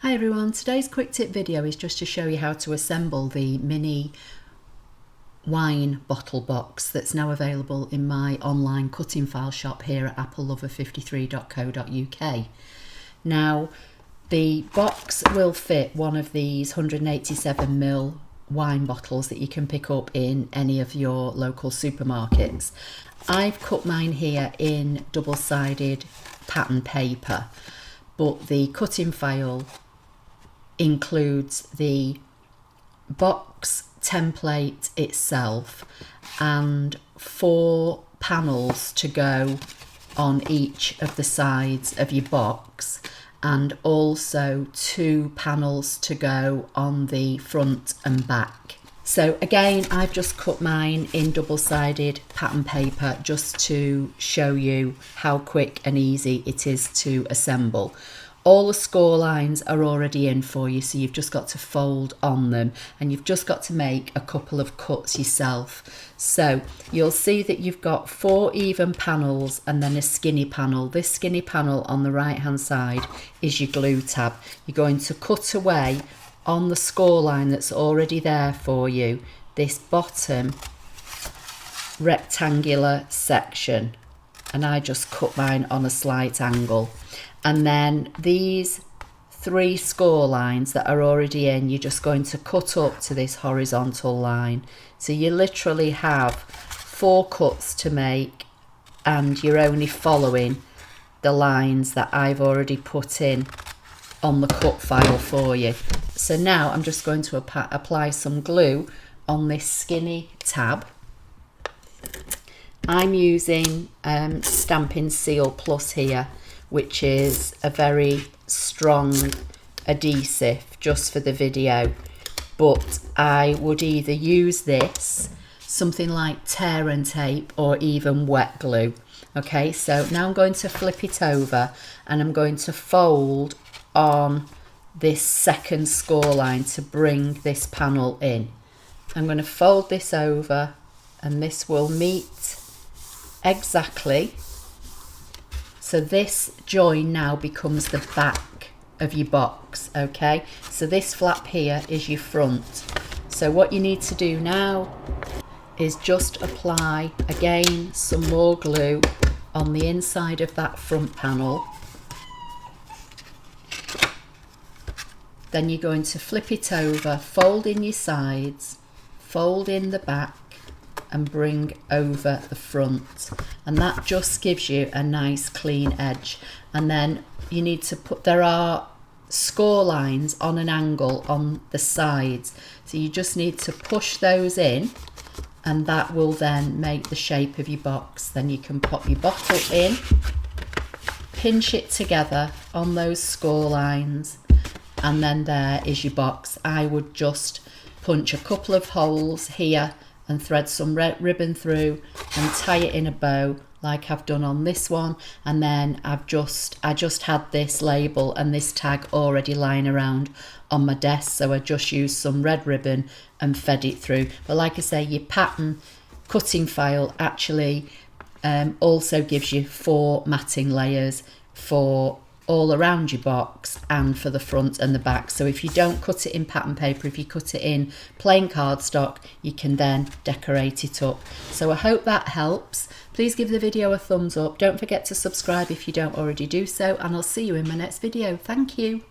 Hi everyone, today's quick tip video is just to show you how to assemble the mini wine bottle box that's now available in my online cutting file shop here at applelover53.co.uk. Now the box will fit one of these 187ml wine bottles that you can pick up in any of your local supermarkets. I've cut mine here in double-sided pattern paper, but the cutting file includes the box template itself and 4 panels to go on each of the sides of your box, and also 2 panels to go on the front and back. So again, I've just cut mine in double-sided pattern paper just to show you how quick and easy it is to assemble. All the score lines are already in for you, so you've just got to fold on them and you've just got to make a couple of cuts yourself. So you'll see that you've got 4 even panels and then a skinny panel. This skinny panel on the right hand side is your glue tab. You're going to cut away on the score line that's already there for you, this bottom rectangular section, and I just cut mine on a slight angle. And then these 3 score lines that are already in, you're just going to cut up to this horizontal line. So you literally have 4 cuts to make and you're only following the lines that I've already put in on the cut file for you. So now I'm just going to apply some glue on this skinny tab. I'm using Stampin' Seal Plus here, which is a very strong adhesive just for the video, but I would either use this, something like tear and tape, or even wet glue. Okay, so now I'm going to flip it over and I'm going to fold on this second score line to bring this panel in. I'm going to fold this over and this will meet exactly. So this join now becomes the back of your box, okay? So this flap here is your front. So what you need to do now is just apply again some more glue on the inside of that front panel. Then you're going to flip it over, fold in your sides, fold in the back, and bring over the front, and that just gives you a nice clean edge. And then you need to there are score lines on an angle on the sides, so you just need to push those in and that will then make the shape of your box. Then you can pop your bottle in, pinch it together on those score lines, and then there is your box. I would just punch a couple of holes here and thread some red ribbon through and tie it in a bow like I've done on this one. And then I just had this label and this tag already lying around on my desk, so I just used some red ribbon and fed it through. But like I say, your pattern cutting file actually also gives you 4 matting layers for all around your box and for the front and the back. So if you don't cut it in pattern paper, if you cut it in plain cardstock, you can then decorate it up. So I hope that helps. Please give the video a thumbs up. Don't forget to subscribe if you don't already do so, and I'll see you in my next video. Thank you.